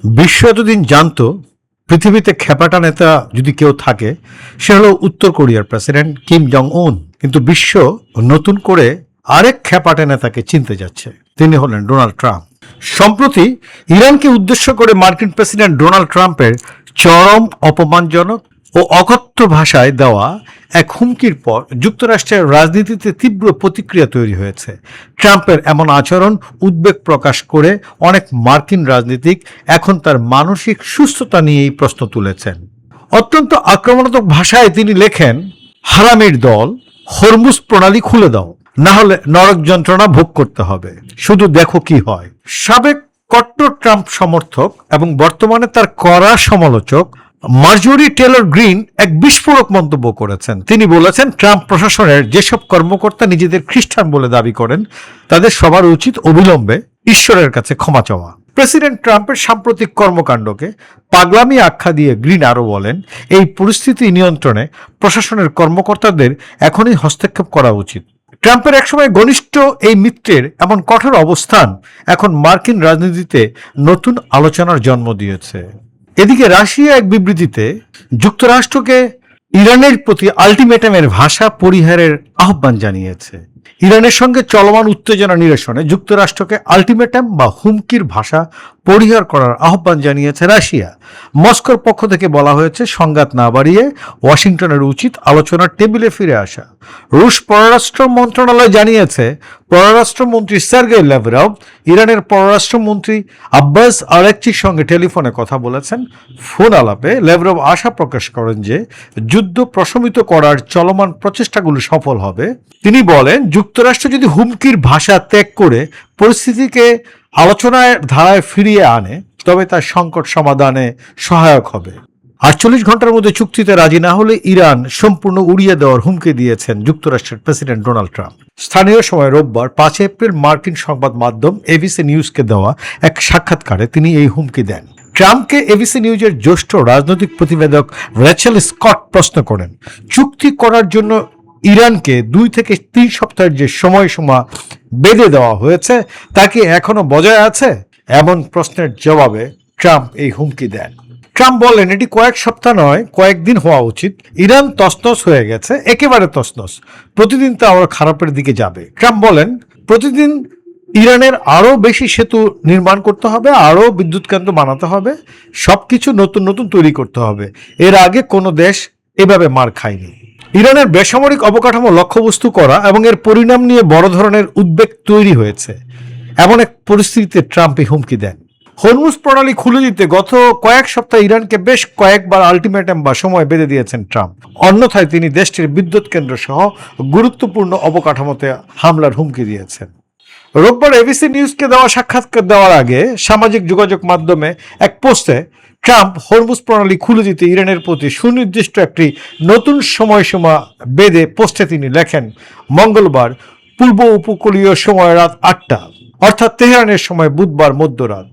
বিশ্ব এতদিন জানতো পৃথিবীতে খেপাটা নেতা যদি কেউ থাকে সে হলো উত্তর কোরিয়ার প্রেসিডেন্ট কিম জং উন। কিন্তু বিশ্ব নতুন করে আরেক খেপাটে নেতাকে চিনতে যাচ্ছে, তিনি হলেন ডোনাল্ড ট্রাম্প। সম্প্রতি ইরানকে উদ্দেশ্য করে মার্কিন প্রেসিডেন্ট ডোনাল্ড ট্রাম্পের চরম অপমানজনক ও অকথ্য ভাষায় দেওয়া এক হুমকির পর যুক্তরাষ্ট্রের রাজনীতিতে তীব্র প্রতিক্রিয়া তৈরি হয়েছে। ট্রাম্পের এমন আচরণ উদ্বেগ প্রকাশ করে অনেক মার্কিন রাজনীতিক এখন তার মানসিক সুস্থতা নিয়েই প্রশ্ন তুলেছেন। অত্যন্ত আক্রমণাত্মক ভাষায় তিনি লেখেন, হারামির দল, হরমুজ প্রণালী খুলে দাও, না হলে নরক যন্ত্রণা ভোগ করতে হবে, শুধু দেখো কি হয়। সাবেক কট্টর ট্রাম্প সমর্থক এবং বর্তমানে তার কড়া সমালোচক মার্জরি টেলর গ্রিন এক বিস্ফোরক মন্তব্য করেছেন। তিনি বলেছেন, ট্রাম্প প্রশাসনের যেসব কর্মকর্তা নিজেদের খ্রিস্টান বলে দাবি করেন তাদের সবার উচিত অবিলম্বে ঈশ্বরের কাছে ক্ষমা চাওয়া। প্রেসিডেন্ট ট্রাম্পের সাম্প্রতিক কর্মকাণ্ডকে পাগলামি আখ্যা দিয়ে গ্রিন আরও বলেন, এই পরিস্থিতি নিয়ন্ত্রণে প্রশাসনের কর্মকর্তাদের এখনই হস্তক্ষেপ করা উচিত। ট্রাম্পের একসময় ঘনিষ্ঠ এই মিত্রের এমন কঠোর অবস্থান এখন মার্কিন রাজনীতিতে নতুন আলোচনার জন্ম দিয়েছে। এদিকে রাশিয়া এক বিবৃতিতে যুক্তরাষ্ট্রকে ইরানের প্রতি আলটিমেটামের ভাষা পরিহারের আহ্বান জানিয়েছে। ইরানের সঙ্গে চলমান উত্তেজনা নিরসনে যুক্তরাষ্ট্রকে আলটিমেটাম বা হুমকির ভাষা পরিহার করার আহ্বান জানিয়েছে রাশিয়া। মস্কোর পক্ষ থেকে বলা হয়েছে, সংঘাত না বাড়িয়ে ওয়াশিংটনের উচিত আলোচনার টেবিলে ফিরে আসা। রুশ পররাষ্ট্র মন্ত্রণালয় জানিয়েছে, পররাষ্ট্রমন্ত্রী সার্গেই ল্যাভরভ ইরানের পররাষ্ট্রমন্ত্রী আব্বাস আরাকচির সঙ্গে টেলিফোনে কথা বলেছেন। ফোন আলাপে ল্যাভরভ আশা প্রকাশ করেন যে যুদ্ধ প্রশমিত করার চলমান প্রচেষ্টাগুলো সফল হবে। তিনি বলেন, যুক্তরাষ্ট্র যদি হুমকির ভাষা ত্যাগ করে পরিস্থিতিকে আলোচনার ধারায় ফিরিয়ে আনে তবে তার সংকট সমাধানে সহায়ক হবে। 48 ঘন্টার মধ্যে চুক্তিতে রাজি না হলে ইরান সম্পূর্ণ উড়িয়ে দেওয়ার হুমকি দিয়েছেন যুক্তরাষ্ট্রের প্রেসিডেন্ট ডোনাল্ড ট্রাম্প। স্থানীয় সময় রোববার 5 এপ্রিল মার্কিন সংবাদ মাধ্যম এবিসি নিউজকে দেওয়া এক সাক্ষাৎকারে তিনি এই হুমকি দেন। ট্রাম্পকে এবিসি নিউজের জ্যেষ্ঠ রাজনৈতিক প্রতিবেদক রেচেল স্কট প্রশ্ন করেন, চুক্তি করার জন্য ইরানকে 2 থেকে 3 সপ্তাহের যে সময়সীমা বেঁধে দেওয়া হয়েছে তা কি এখনো বজায় আছে? এমন প্রশ্নের জবাবে ট্রাম্প এই হুমকি দেন। ট্রাম্প বলেন, এটি কয়েক সপ্তাহ নয়, কয়েকদিন হওয়া উচিত। ইরান তছনছ হয়ে গেছে, একেবারে তছনছ। প্রতিদিন তা আরো খারাপের দিকে যাবে। ট্রাম্প বলেন, প্রতিদিন ইরানের আরো বেশি সেতু নির্মাণ করতে হবে, আরো বিদ্যুৎ কেন্দ্র বানাতে হবে, সবকিছু নতুন নতুন তৈরি করতে হবে। এর আগে কোনো দেশ এভাবে মার খায়নি। ইরানের বেসামরিক অবকাঠামো লক্ষ্যবস্তু করা এবং এর পরিণাম নিয়ে বড় ধরনের উদ্বেগ তৈরি হয়েছে। এমন এক পরিস্থিতিতে ট্রাম্প এই হুমকি দেন। হরমুজ প্রণালী খুলে দিতে গত কয়েক সপ্তাহ ইরানকে বেশ কয়েকবার আলটিমেটাম বা সময় বেঁধে দিয়েছেন ট্রাম্প। অন্যথায় তিনি দেশটির বিদ্যুৎ কেন্দ্র সহ গুরুত্বপূর্ণ অবকাঠামোতে হামলার হুমকি দিয়েছেন। রোববার এবিসি নিউজকে দেওয়া সাক্ষাৎকার দেওয়ার আগে সামাজিক যোগাযোগ মাধ্যমে এক পোস্টে ট্রাম্প হরমুজ প্রণালী খুলে দিতে ইরানের প্রতি সুনির্দিষ্ট একটি নতুন সময়সীমা বেঁধে পোস্টে তিনি লেখেন, মঙ্গলবার পূর্ব উপকূলীয় সময় রাত 8টা, অর্থাৎ তেহরানের সময় বুধবার মধ্যরাত।